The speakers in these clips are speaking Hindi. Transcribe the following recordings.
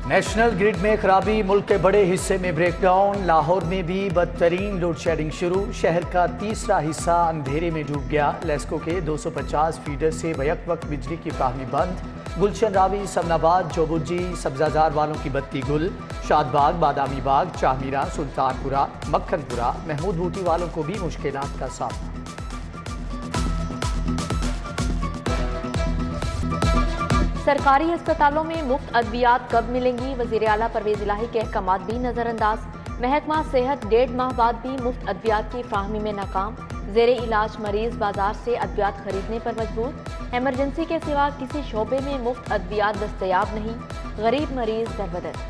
नेशनल ग्रिड में खराबी, मुल्क के बड़े हिस्से में ब्रेकडाउन। लाहौर में भी बदतरीन लोड शेडिंग शुरू। शहर का तीसरा हिस्सा अंधेरे में डूब गया। लेस्को के 250 फीडर से बैक वक्त बिजली की फ्राहमी बंद। गुलशन रावी, समनाबाद, चौबुर्जी, सब्जाजार वालों की बत्ती गुल। शादबाग, बादामी बाग, चाहमीरा, सुल्तानपुरा, मक्खनपुरा, महमूद बूटी वालों को भी मुश्किलात का सामना। सरकारी अस्पतालों में मुफ्त अद्वियात कब मिलेंगी? वज़ीर आला परवेज इलाही के अहकामात भी नज़रअंदाज। महकमा सेहत 1.5 माह बाद भी मुफ्त अद्वियात की फ्राहमी में नाकाम। ज़ेरे इलाज मरीज बाजार से अद्वियात खरीदने पर मजबूर। एमरजेंसी के सिवा किसी शोबे में मुफ्त अद्वियात दस्तयाब नहीं। गरीब मरीज दरबदर।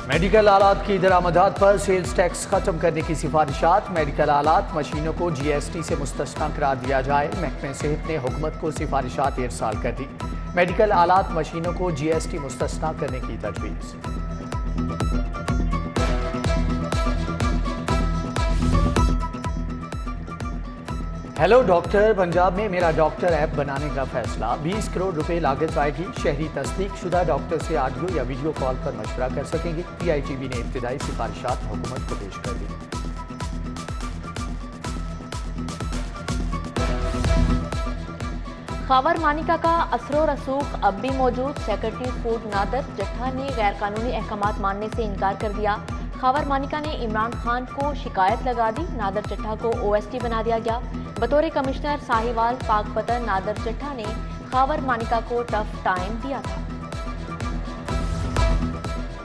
मेडिकल आलात की दरामदात पर सेल्स टैक्स खत्म करने की सिफारिशात। मेडिकल आलात मशीनों को GST से मुस्तस्ना करार दिया जाए। महकमे सेहत ने हुकूमत को सिफारिशात इरसाल कर दी। मेडिकल आलात मशीनों को GST मुस्तस्ना करने की तजवीज़। हेलो डॉक्टर, पंजाब में मेरा डॉक्टर ऐप बनाने का फैसला। 20 करोड़ रुपए लागत आएगी। शहरी तस्दीक शुदा डॉक्टर से ऑडियो या वीडियो कॉल पर मशवरा कर सकेंगे। PITB ने इब्तिदाई सिफारिशात हुकूमत को पेश कर दी। खावर मानिका का असरो रसूख अब भी मौजूद। सेक्रेटरी फूड नादर जट्ठा ने गैर कानूनी अहकामात मानने से इनकार कर दिया। खावर मानिका ने इमरान खान को शिकायत लगा दी। नादर चट्ठा को OST बना दिया गया। बतौर कमिश्नर साहिवाल पाकपतन नादर चट्ठा ने खावर मानिका को टफ टाइम दिया था।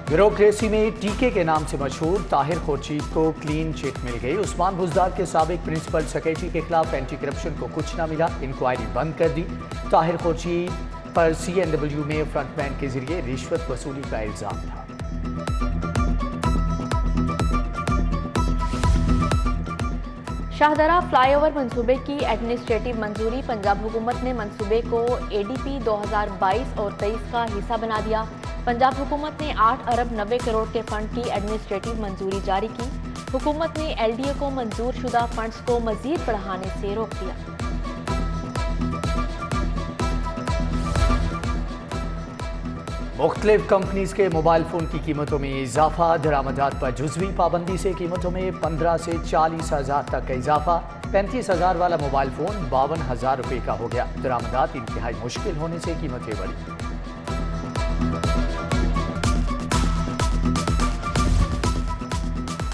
ब्यूरोक्रेसी में टीके के नाम से मशहूर ताहिर खुर्शीद को क्लीन चिट मिल गई। उस्मान बुजदार के साबिक प्रिंसिपल सेक्रेटरी के खिलाफ एंटी करप्शन को कुछ न मिला। इंक्वायरी बंद कर दी। ताहिर खुर्शीद पर CNW में फ्रंटमैन के जरिए रिश्वत वसूली का इल्जाम था। शाहदरा फ्लाईओवर मंसूबे की एडमिनिस्ट्रेटिव मंजूरी। पंजाब हुकूमत ने मंसूबे को ADP 2022 और 23 का हिस्सा बना दिया। पंजाब हुकूमत ने 8 अरब 90 करोड़ के फंड की एडमिनिस्ट्रेटिव मंजूरी जारी की। हुकूमत ने LDA को मंजूर शुदा फंड्स को मजीद बढ़ाने से रोक दिया। मुख्तलिफ कंपनीज के मोबाइल फोन की कीमतों में इजाफा। दरामदात पर जुज़वी पाबंदी से कीमतों में 15 से 40 हज़ार तक का इजाफा। 35,000 वाला मोबाइल फोन 52,000 रुपये का हो गया। दरामदात इंतहाई मुश्किल होने से कीमतें बढ़ी।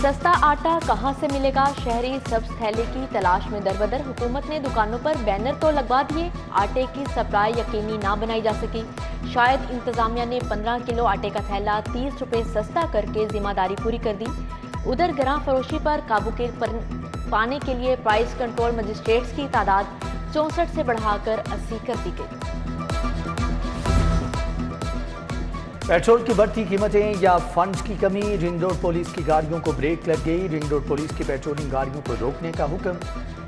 सस्ता आटा कहां से मिलेगा? शहरी सब्ज थैले की तलाश में दरबदर। हुकूमत ने दुकानों पर बैनर तो लगवा दिए, आटे की सप्लाई यकीनी ना बनाई जा सकी। शायद इंतजामिया ने 15 किलो आटे का थैला 30 रुपये सस्ता करके जिम्मेदारी पूरी कर दी। उधर गरां फरोशी पर काबू पाने के लिए प्राइस कंट्रोल मजिस्ट्रेट्स की तादाद 64 से बढ़ाकर 80 कर दी गई। पेट्रोल की बढ़ती कीमतें या फंड्स की कमी। रिंग रोड पुलिस की गाड़ियों को ब्रेक लग गई। रिंग रोड पुलिस की पेट्रोलिंग गाड़ियों को रोकने का हुक्म।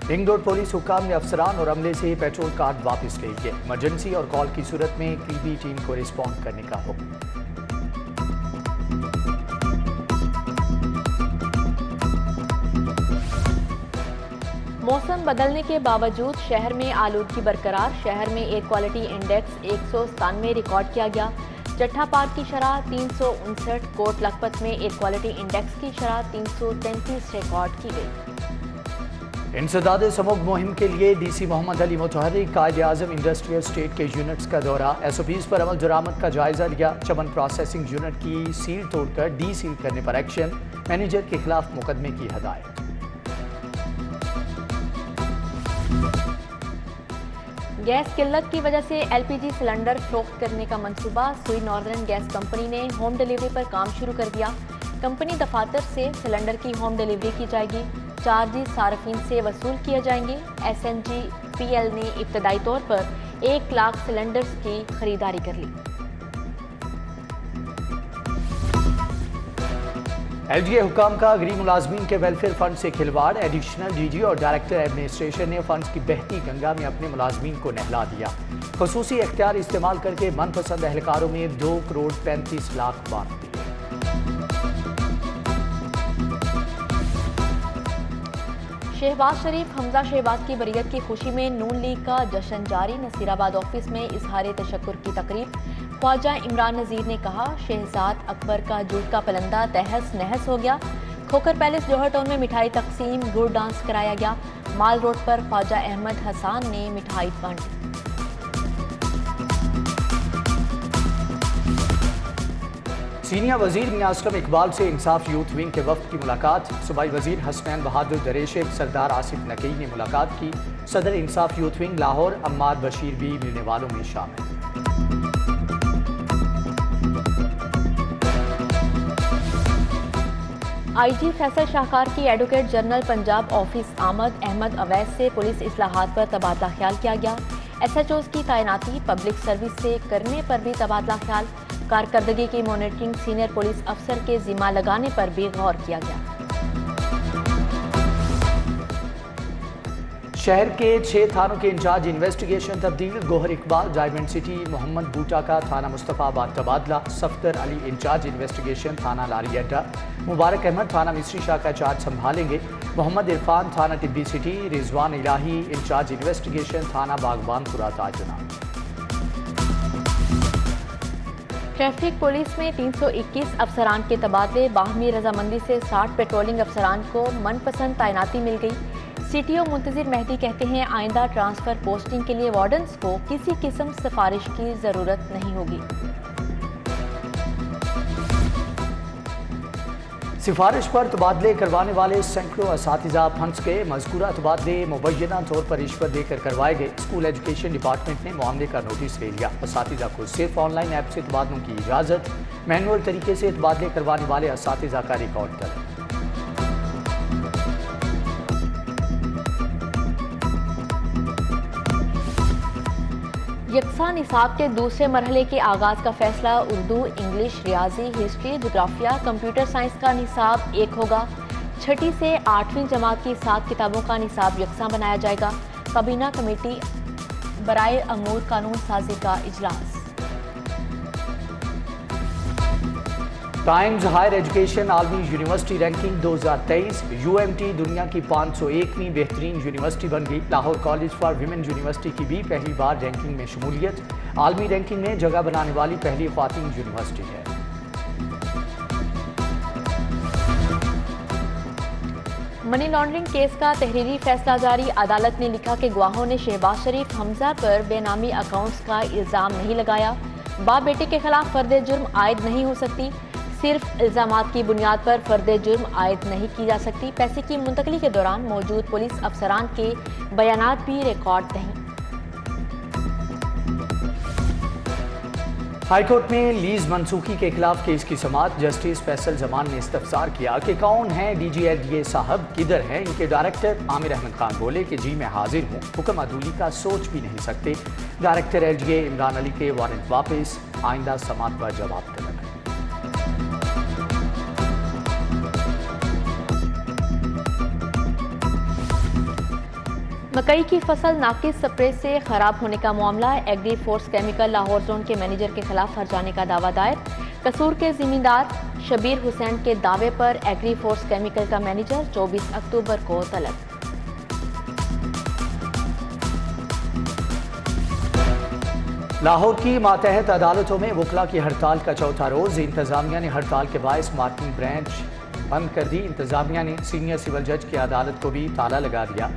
रिंग रोड पुलिस हुक्काम ने अफसरान और अमले से पेट्रोल कार्ड वापस ले लिए। इमरजेंसी और कॉल की सूरत में PB टीम को रिस्पॉन्ड करने का हुक्म। मौसम बदलने के बावजूद शहर में आलूदगी बरकरार। शहर में एयर क्वालिटी इंडेक्स 197 रिकॉर्ड किया गया। जट्ठा पार्क की शरह 359, कोट लखपत में एयर क्वालिटी इंडेक्स की शरह 333 रिकॉर्ड की गई। इंसदाद समूह मुहिम के लिए DC मोहम्मद अली मुतहर्रिक कायद-ए-आज़म इंडस्ट्रियल स्टेट के यूनिट्स का दौरा। SOPs पर अमल दरामद का जायजा लिया। चमन प्रोसेसिंग यूनिट की सील तोड़कर डीसील करने पर एक्शन। मैनेजर के खिलाफ मुकदमे की हदायत। गैस किल्लत की वजह से LPG सिलेंडर फरोख्त करने का मंसूबा। सुई नॉर्दर्न गैस कंपनी ने होम डिलीवरी पर काम शुरू कर दिया। कंपनी दफातर से सिलेंडर की होम डिलीवरी की जाएगी। चार्जेस सार्फिन से वसूल किए जाएंगे। SNGPL ने इब्तदाई तौर पर 1 लाख सिलेंडर्स की खरीदारी कर ली। LGA हुकाम का गरीब मुलाजमीन के वेलफेयर फंड से खिलवाड़। एडिशनल DG और डायरेक्टर एडमिनिस्ट्रेशन ने फंड्स की बहती गंगा में अपने मुलाजमीन को नहला दिया। खसूसी इख्तियार इस्तेमाल करके मनपसंद एहलकारों में 2 करोड़ 35 लाख बांट दिए। शहबाज शरीफ हमजा शहबाज की बरियत की खुशी में नून लीग का जश्न जारी। नसीराबाद ऑफिस में इजहार तशक्कुर की तकरीब। ख्वाजा इमरान नज़ीर ने कहा, शहजाद अकबर का जूट का पलंदा तहस नहस हो गया। खोकर पैलेस जौहर टाउन में मिठाई तकसीम, गुड़ डांस कराया गया। माल रोड पर ख्वाजा अहमद हसान ने मिठाई बांटी। सीनियर वजीर मियां असलम इकबाल से इंसाफ यूथ विंग के वफ्द की मुलाकात। सूबाई वजीर हसनैन बहादुर दरेशे, सरदार आसिफ नकीई ने मुलाकात की। सदर इंसाफ यूथ विंग लाहौर अम्मार बशीर भी मिलने वालों में शामिल। IG फैसल शाहकार की एडवोकेट जनरल पंजाब ऑफिस आमद। अहमद अवैस से पुलिस इस्लाहात पर तबादला ख्याल किया गया। SHOs की तैनाती पब्लिक सर्विस से करने पर भी तबादला ख्याल। कारकर्दगी की मॉनिटरिंग सीनियर पुलिस अफसर के जिम्मा लगाने पर भी गौर किया गया। शहर के 6 थानों के इंचार्ज इन्वेस्टिगेशन तब्दील। गोहर इकबाल डायमंड सिटी, मोहम्मद बूटा का थाना मुस्तफाबाद तबादला। सफदर अली इंचार्ज इन्वेस्टिगेशन थाना लारी अड्डा। मुबारक अहमद थाना मिस्री शाह का चार्ज संभालेंगे। मोहम्मद इरफान थाना टिब्बी सिटी। रिजवान इलाही इंचार्ज इन्वेस्टिगेशन थाना बागबानपुरा ताजना। ट्रैफिक पुलिस में 321 अफसरान के तबादले। बाहमी रजामंदी से 60 पेट्रोलिंग अफसरान को मनपसंद तैनाती मिल गई। CTO मुंतजिर मेहदी कहते हैं, आइंदा ट्रांसफर पोस्टिंग के लिए वार्डन्स को किसी किस्म सिफारिश की जरूरत नहीं होगी। सिफारिश पर तबादले करवाने वाले सैकड़ों असातिज़ा फंस के। मज़कूरा तबादले मुबैना तौर पर रिश्वत देकर करवाए गए। स्कूल एजुकेशन डिपार्टमेंट ने मामले का नोटिस ले लिया। असातिज़ा को सिर्फ ऑनलाइन ऐप से तबादलों की इजाज़त। मैनुअल तरीके से तबादले करवाने वाले असातिज़ा का रिकॉर्ड करें। यकसा निसाब के दूसरे मरहले के आगाज का फैसला। उर्दू, इंग्लिश, रियाजी, हिस्ट्री, जोग्राफिया, कंप्यूटर साइंस का निसाब एक होगा। 6ठी से 8वीं जमात की 7 किताबों का निसाब यकसा बनाया जाएगा। काबीना कमेटी बराए अमूर कानून साजी का इजलास। टाइम्स हायर एजुकेशन आलमी यूनिवर्सिटी रैंकिंग 2023। UMT दुनिया की 501वीं बेहतरीन यूनिवर्सिटी बन गई। Lahore college for women university की भी पहली बार रैंकिंग में शमूलियत। आलमी रैंकिंग में जगह बनाने वाली पहली ख्वातीन यूनिवर्सिटी है। मनी लॉन्ड्रिंग केस का तहरीरी फैसला जारी। अदालत ने लिखा कि गवाहों ने शहबाज शरीफ हमजा पर बेनामी अकाउंट्स का इल्जाम नहीं लगाया। बाप बेटे के खिलाफ फर्द जुर्म आयद नहीं हो सकती। सिर्फ इल्जामात की बुनियाद पर फर्द जुर्म आयद नहीं की जा सकती। पैसे की मुंतकली के दौरान मौजूद पुलिस अफसरान के बयानात भी रिकॉर्ड नहीं। हाईकोर्ट में लीज मनसूखी के खिलाफ केस की समाअत। जस्टिस फैसल जमान ने इस्तफसार किया कि कौन है DGLDA साहब, किधर हैं इनके डायरेक्टर। आमिर अहमद खान बोले कि जी मैं हाजिर हूँ, हुक्म अदूली का सोच भी नहीं सकते। डायरेक्टर LGA इमरान अली के वारंट वापस, आइंदा समाअत पर जवाब तलब। मकई की फसल नाकिस स्प्रे से खराब होने का मामला। Agri force chemical Lahore zone के मैनेजर के खिलाफ हर्जाने का दावा दायर। कसूर के जिम्मेदार शबीर हुसैन के दावे पर एग्री फोर्स केमिकल का मैनेजर 24 अक्टूबर को तलब। लाहौर की मातहत अदालतों में वकला की हड़ताल का चौथा रोज। इंतजामिया ने हड़ताल के बायस मार्किंग ब्रांच बंद कर दी। इंतजामिया ने सीनियर सिविल जज की अदालत को भी ताला लगा दिया।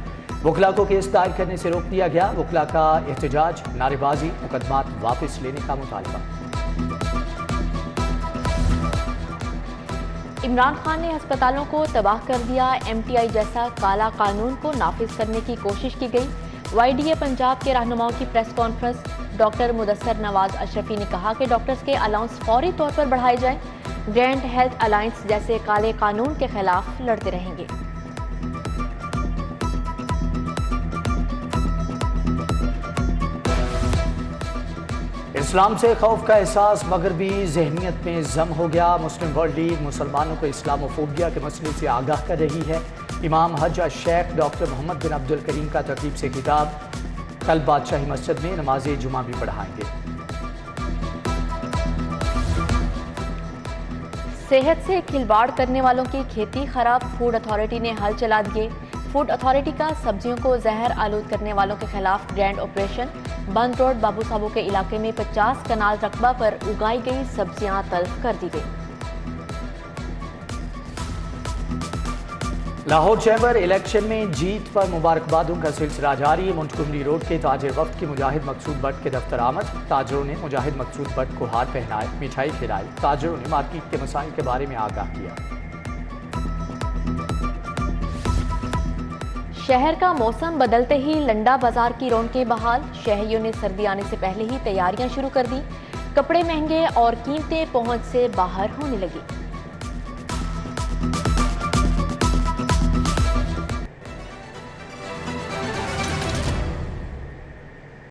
वकला को केस दायर करने से रोक दिया गया। वकला का एहतजाज, नारेबाजी, मुकदमात वापस लेने का मुतालबा। इमरान खान ने अस्पतालों को तबाह कर दिया। MTI जैसा काला कानून को नाफिज करने की कोशिश की गई। YDA पंजाब के रहनुमाओं की press conference. Doctor Mudassar Nawaz Ashrafi ने कहा कि डॉक्टर्स के अलाउंस फौरी तौर पर बढ़ाए जाएं। ग्रैंड हेल्थ अलायंस जैसे काले कानून के खिलाफ लड़ते रहेंगे। इस्लाम से खौफ का एहसास मगरबी जहनीत में जम हो गया। मुस्लिम वर्ल्ड लीग मुसलमानों को इस्लामोफोबिया के मसले से आगाह कर रही है। इमाम हज शेख डॉक्टर मोहम्मद बिन अब्दुल करीम का तकरीब से खिताब। कल बादशाही मस्जिद में नमाज जुमा भी पढ़ाएंगे। सेहत से खिलवाड़ करने वालों की खेती खराब। फूड अथॉरिटी ने हल चला दिए। फूड अथॉरिटी का सब्जियों को जहर आलूद करने वालों के खिलाफ ग्रैंड ऑपरेशन। बंद रोड बाबू साबू के इलाके में 50 कनाल रकबा पर उगाई गई सब्जियां तल्फ कर दी गई। लाहौर चैम्बर इलेक्शन में जीत पर मुबारकबादों का सिलसिला जारी। मुंटकुमरी रोड के ताजिर वक्त की मुजाहिद मकसूद भट्ट के दफ्तर आमद। ताजरों ने मुजाहिद मकसूद भट्ट को हार पहनाए, मिठाई खिलाई। ताजरों ने मार्केट के मसाइल के बारे में आगाह किया। शहर का मौसम बदलते ही लंडा बाजार की रौनकें बहाल। शहरियों ने सर्दी आने से पहले ही तैयारियां शुरू कर दी। कपड़े महंगे और कीमतें पहुंच से बाहर होने लगी।